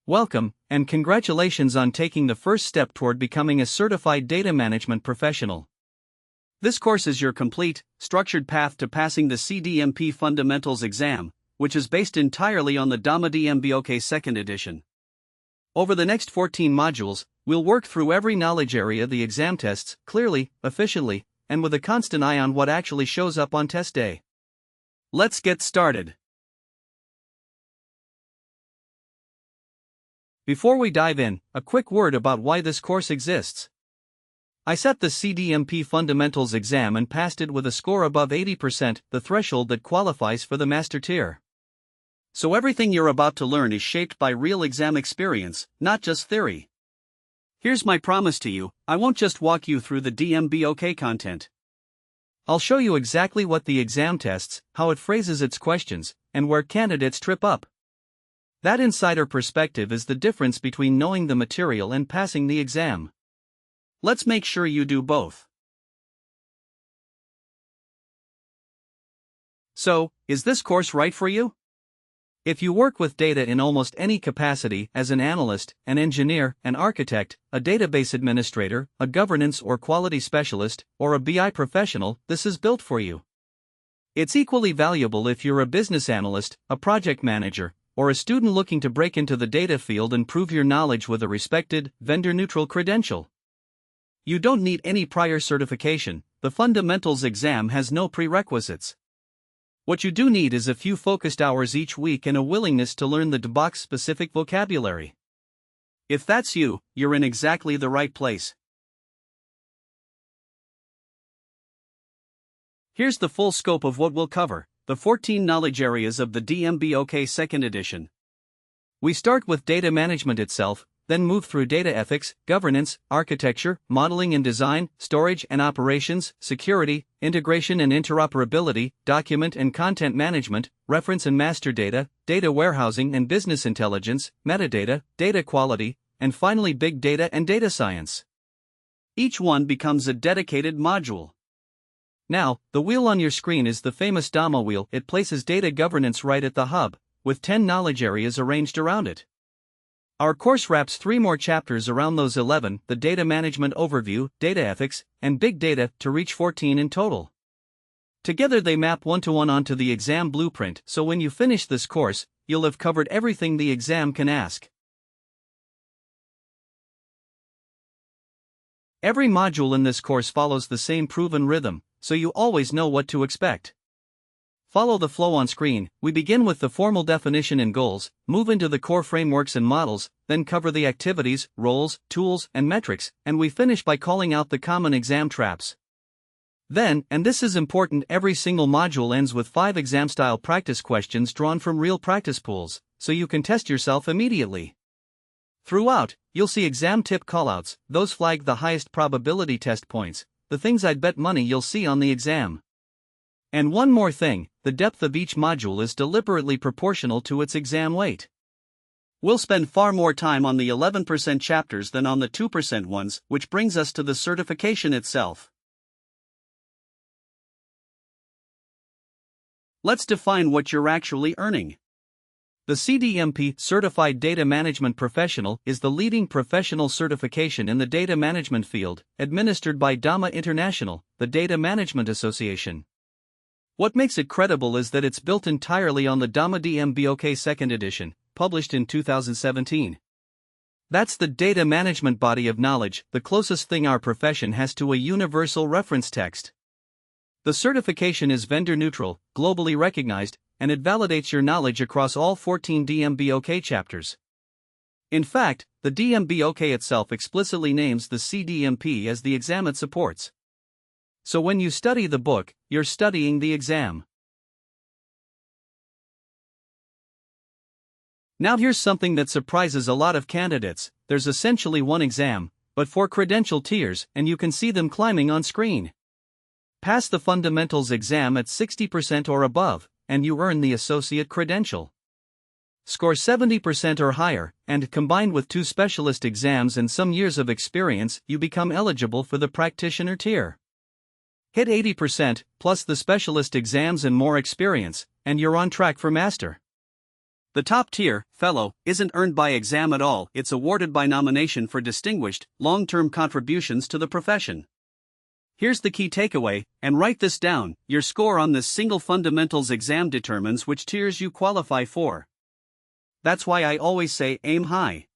Welcome, and congratulations on taking the first step toward becoming a certified data management professional. This course is your complete, structured path to passing the CDMP Fundamentals exam, which is based entirely on the DAMA-DMBOK 2nd edition. Over the next 14 modules, we'll work through every knowledge area the exam tests, clearly, efficiently, and with a constant eye on what actually shows up on test day. Let's get started. Before we dive in, a quick word about why this course exists. I set the CDMP Fundamentals exam and passed it with a score above 80%, the threshold that qualifies for the master tier. So everything you're about to learn is shaped by real exam experience, not just theory. Here's my promise to you, I won't just walk you through the DMBOK content. I'll show you exactly what the exam tests, how it phrases its questions, and where candidates trip up. That insider perspective is the difference between knowing the material and passing the exam. Let's make sure you do both. So, is this course right for you? If you work with data in almost any capacity as an analyst, an engineer, an architect, a database administrator, a governance or quality specialist, or a BI professional, this is built for you. It's equally valuable if you're a business analyst, a project manager, or a student looking to break into the data field and prove your knowledge with a respected, vendor-neutral credential. You don't need any prior certification, the Fundamentals exam has no prerequisites. What you do need is a few focused hours each week and a willingness to learn the DMBOK-specific vocabulary. If that's you, you're in exactly the right place. Here's the full scope of what we'll cover. The 14 knowledge areas of the DMBOK 2nd edition. We start with data management itself, then move through data ethics, governance, architecture, modeling and design, storage and operations, security, integration and interoperability, document and content management, reference and master data, data warehousing and business intelligence, metadata, data quality, and finally big data and data science. Each one becomes a dedicated module. Now, the wheel on your screen is the famous DAMA wheel. It places data governance right at the hub, with 10 knowledge areas arranged around it. Our course wraps 3 more chapters around those 11, the data management overview, data ethics, and big data, to reach 14 in total. Together they map one-to-one onto the exam blueprint, so when you finish this course, you'll have covered everything the exam can ask. Every module in this course follows the same proven rhythm, so you always know what to expect. Follow the flow on screen. We begin with the formal definition and goals, move into the core frameworks and models, then cover the activities, roles, tools, and metrics, and we finish by calling out the common exam traps. Then, and this is important, every single module ends with 5 exam-style practice questions drawn from real practice pools, so you can test yourself immediately. Throughout, you'll see exam tip callouts, those flag the highest probability test points, the things I'd bet money you'll see on the exam. And one more thing, the depth of each module is deliberately proportional to its exam weight. We'll spend far more time on the 11% chapters than on the 2% ones, which brings us to the certification itself. Let's define what you're actually earning. The CDMP Certified Data Management Professional is the leading professional certification in the data management field, administered by DAMA International, the Data Management Association. What makes it credible is that it's built entirely on the DAMA-DMBOK 2nd edition, published in 2017. That's the data management body of knowledge, the closest thing our profession has to a universal reference text. The certification is vendor-neutral, globally recognized, and it validates your knowledge across all 14 DMBOK chapters. In fact, the DMBOK itself explicitly names the CDMP as the exam it supports. So when you study the book, you're studying the exam. Now here's something that surprises a lot of candidates. There's essentially one exam, but 4 credential tiers, and you can see them climbing on screen. Pass the Fundamentals exam at 60% or above, and you earn the associate credential. Score 70% or higher, and combined with 2 specialist exams and some years of experience, you become eligible for the Practitioner tier. Hit 80%, plus the specialist exams and more experience, and you're on track for master. The top tier, Fellow, isn't earned by exam at all, it's awarded by nomination for distinguished, long-term contributions to the profession. Here's the key takeaway, and write this down: your score on this single fundamentals exam determines which tiers you qualify for. That's why I always say aim high.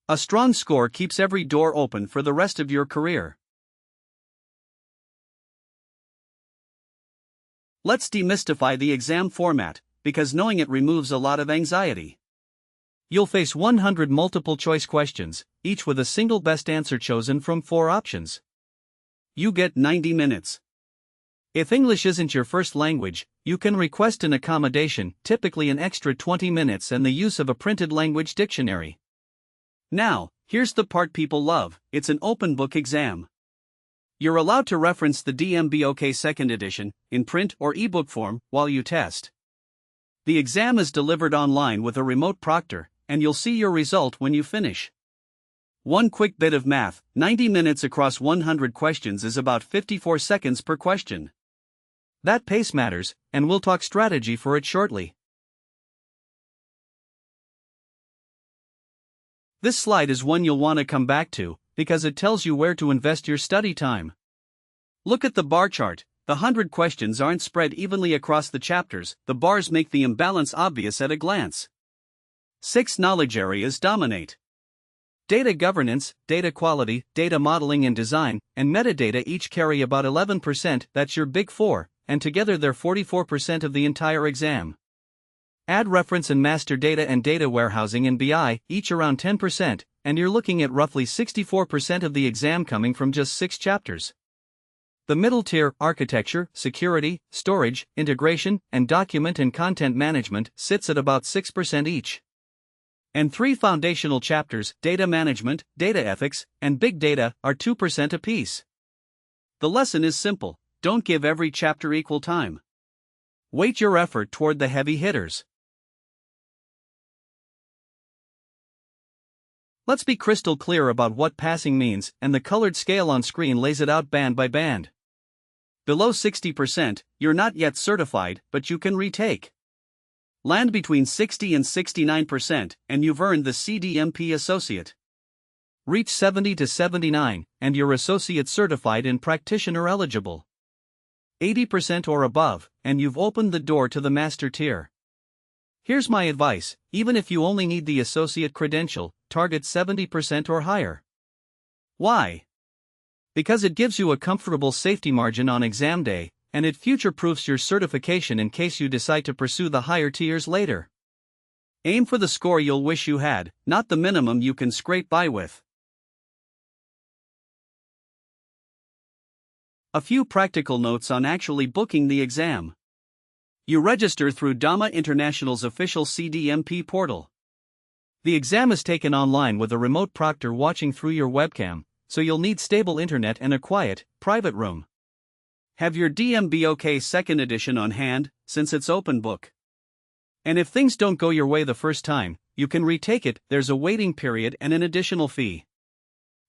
A strong score keeps every door open for the rest of your career. Let's demystify the exam format, because knowing it removes a lot of anxiety. You'll face 100 multiple-choice questions, each with a single best answer chosen from 4 options. You get 90 minutes. If English isn't your first language, you can request an accommodation, typically an extra 20 minutes and the use of a printed language dictionary. Now, here's the part people love: it's an open book exam. You're allowed to reference the DMBOK 2nd edition, in print or ebook form, while you test. The exam is delivered online with a remote proctor, and you'll see your result when you finish. One quick bit of math: 90 minutes across 100 questions is about 54 seconds per question. That pace matters, and we'll talk strategy for it shortly. This slide is one you'll want to come back to, because it tells you where to invest your study time. Look at the bar chart. The 100 questions aren't spread evenly across the chapters, the bars make the imbalance obvious at a glance. 6 knowledge areas dominate. Data governance, data quality, data modeling and design, and metadata each carry about 11%, that's your big 4, and together they're 44% of the entire exam. Add reference and master data and data warehousing and BI, each around 10%, and you're looking at roughly 64% of the exam coming from just 6 chapters. The middle tier, architecture, security, storage, integration, and document and content management, sits at about 6% each. And 3 foundational chapters, data management, data ethics, and big data, are 2% apiece. The lesson is simple: don't give every chapter equal time. Weight your effort toward the heavy hitters. Let's be crystal clear about what passing means, and the colored scale on screen lays it out band by band. Below 60%, you're not yet certified, but you can retake. Land between 60 and 69%, and you've earned the CDMP Associate. Reach 70 to 79, and you're Associate Certified and Practitioner eligible. 80% or above, and you've opened the door to the Master tier. Here's my advice: even if you only need the Associate credential, target 70% or higher. Why? Because it gives you a comfortable safety margin on exam day, and it future-proofs your certification in case you decide to pursue the higher tiers later. Aim for the score you'll wish you had, not the minimum you can scrape by with. A few practical notes on actually booking the exam. You register through DAMA International's official CDMP portal. The exam is taken online with a remote proctor watching through your webcam, so you'll need stable internet and a quiet, private room. Have your DMBOK 2nd edition on hand, since it's open book. And if things don't go your way the first time, you can retake it. There's a waiting period and an additional fee.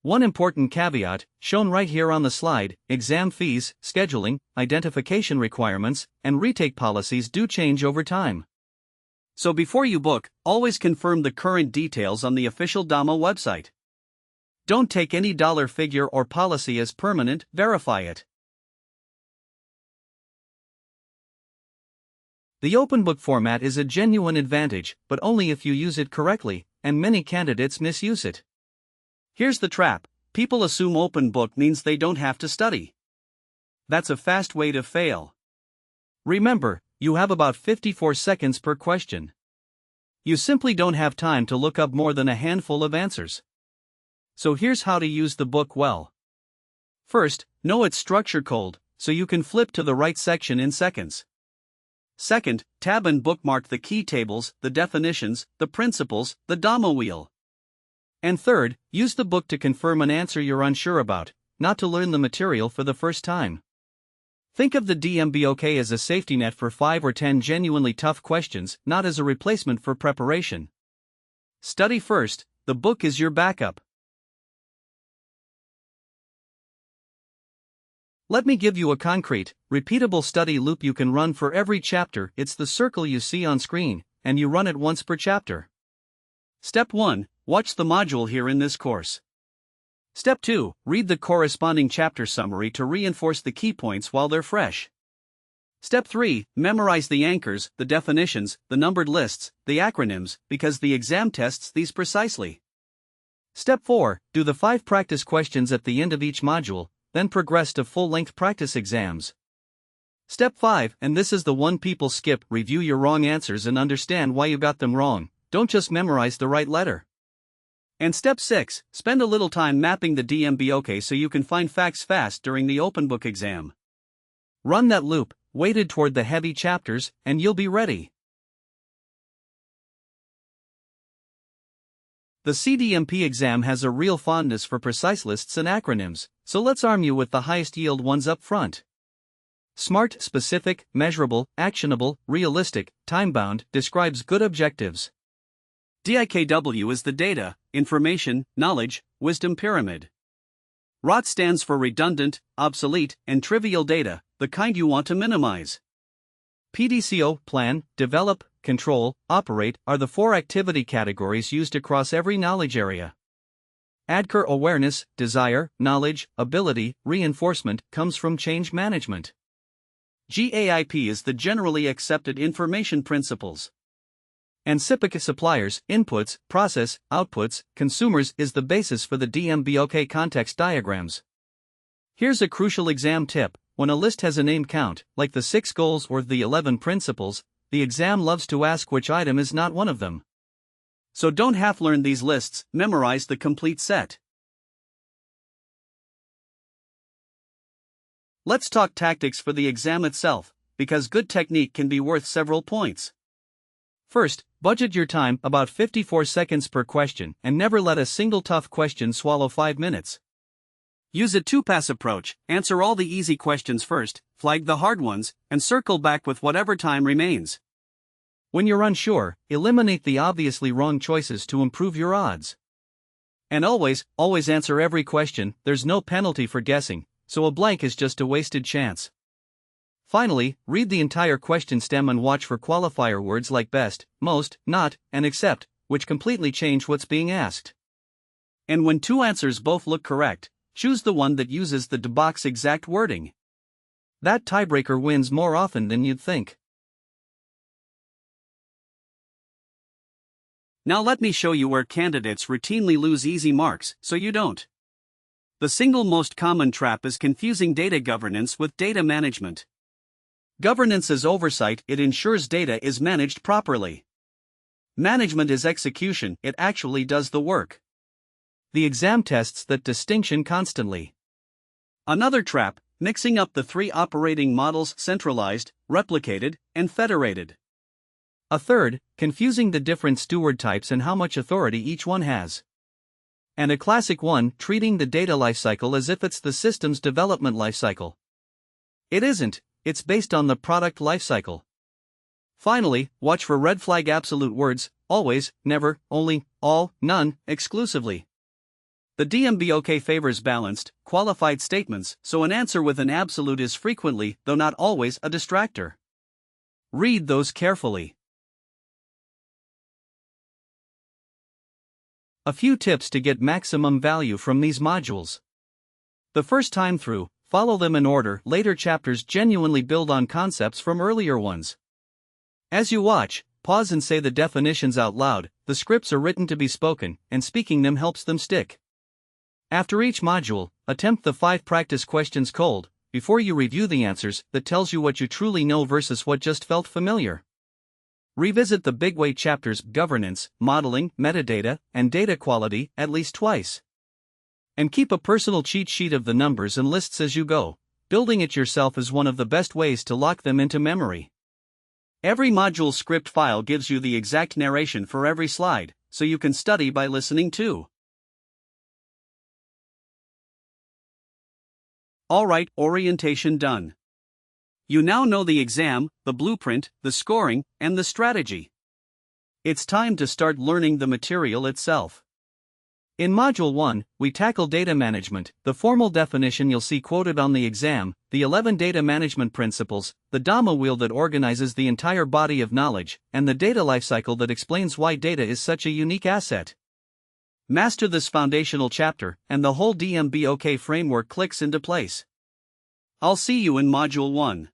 One important caveat, shown right here on the slide: exam fees, scheduling, identification requirements, and retake policies do change over time. So before you book, always confirm the current details on the official DAMA website. Don't take any dollar figure or policy as permanent, verify it. The open book format is a genuine advantage, but only if you use it correctly, and many candidates misuse it. Here's the trap: people assume open book means they don't have to study. That's a fast way to fail. Remember, you have about 54 seconds per question. You simply don't have time to look up more than a handful of answers. So here's how to use the book well. First, know its structure code, so you can flip to the right section in seconds. Second, tab and bookmark the key tables, the definitions, the principles, the DAMA wheel. And third, use the book to confirm an answer you're unsure about, not to learn the material for the first time. Think of the DMBOK as a safety net for 5 or 10 genuinely tough questions, not as a replacement for preparation. Study first, the book is your backup. Let me give you a concrete, repeatable study loop you can run for every chapter. It's the circle you see on screen, and you run it once per chapter. Step 1. Watch the module here in this course. Step 2. Read the corresponding chapter summary to reinforce the key points while they're fresh. Step 3. Memorize the anchors, the definitions, the numbered lists, the acronyms, because the exam tests these precisely. Step 4. Do the 5 practice questions at the end of each module, then progress to full-length practice exams. Step 5, and this is the one people skip: review your wrong answers and understand why you got them wrong. Don't just memorize the right letter. And Step 6, spend a little time mapping the DMBOK so you can find facts fast during the open book exam. Run that loop, weighted toward the heavy chapters, and you'll be ready. The CDMP exam has a real fondness for precise lists and acronyms, so let's arm you with the highest yield ones up front. SMART, specific, measurable, actionable, realistic, time-bound, describes good objectives. DIKW is the data, information, knowledge, wisdom pyramid. ROT stands for redundant, obsolete, and trivial data, the kind you want to minimize. PDCO, plan, develop, control, operate, are the 4 activity categories used across every knowledge area. ADKAR, awareness, desire, knowledge, ability, reinforcement, comes from change management. GAAP is the generally accepted information principles. And SIPC, suppliers, inputs, process, outputs, consumers, is the basis for the DMBOK context diagrams. Here's a crucial exam tip: when a list has a name count, like the 6 goals or the 11 principles, the exam loves to ask which item is not one of them. So don't half-learn these lists, memorize the complete set. Let's talk tactics for the exam itself, because good technique can be worth several points. First, budget your time, about 54 seconds per question, and never let a single tough question swallow 5 minutes. Use a 2-pass approach: answer all the easy questions first, flag the hard ones, and circle back with whatever time remains. When you're unsure, eliminate the obviously wrong choices to improve your odds. And always answer every question. There's no penalty for guessing, so a blank is just a wasted chance. Finally, read the entire question stem and watch for qualifier words like best, most, not, and except, which completely change what's being asked. And when 2 answers both look correct, choose the one that uses the DMBOK's exact wording. That tiebreaker wins more often than you'd think. Now let me show you where candidates routinely lose easy marks, so you don't. The single most common trap is confusing data governance with data management. Governance is oversight, it ensures data is managed properly. Management is execution, it actually does the work. The exam tests that distinction constantly. Another trap: mixing up the 3 operating models: centralized, replicated, and federated. A third, confusing the different steward types and how much authority each one has. And a classic one, treating the data lifecycle as if it's the system's development lifecycle. It isn't, it's based on the product lifecycle. Finally, watch for red flag absolute words: always, never, only, all, none, exclusively. The DMBOK favors balanced, qualified statements, so an answer with an absolute is frequently, though not always, a distractor. Read those carefully. A few tips to get maximum value from these modules. The first time through, follow them in order. Later chapters genuinely build on concepts from earlier ones. As you watch, pause and say the definitions out loud. The scripts are written to be spoken, and speaking them helps them stick. After each module, attempt the 5 practice questions cold, before you review the answers. That tells you what you truly know versus what just felt familiar. Revisit the big weight chapters: governance, modeling, metadata, and data quality, at least twice. And keep a personal cheat sheet of the numbers and lists as you go. Building it yourself is one of the best ways to lock them into memory. Every module script file gives you the exact narration for every slide, so you can study by listening too. Alright, orientation done. You now know the exam, the blueprint, the scoring, and the strategy. It's time to start learning the material itself. In Module 1, we tackle data management, the formal definition you'll see quoted on the exam, the 11 data management principles, the DAMA wheel that organizes the entire body of knowledge, and the data lifecycle that explains why data is such a unique asset. Master this foundational chapter, and the whole DMBOK framework clicks into place. I'll see you in Module 1.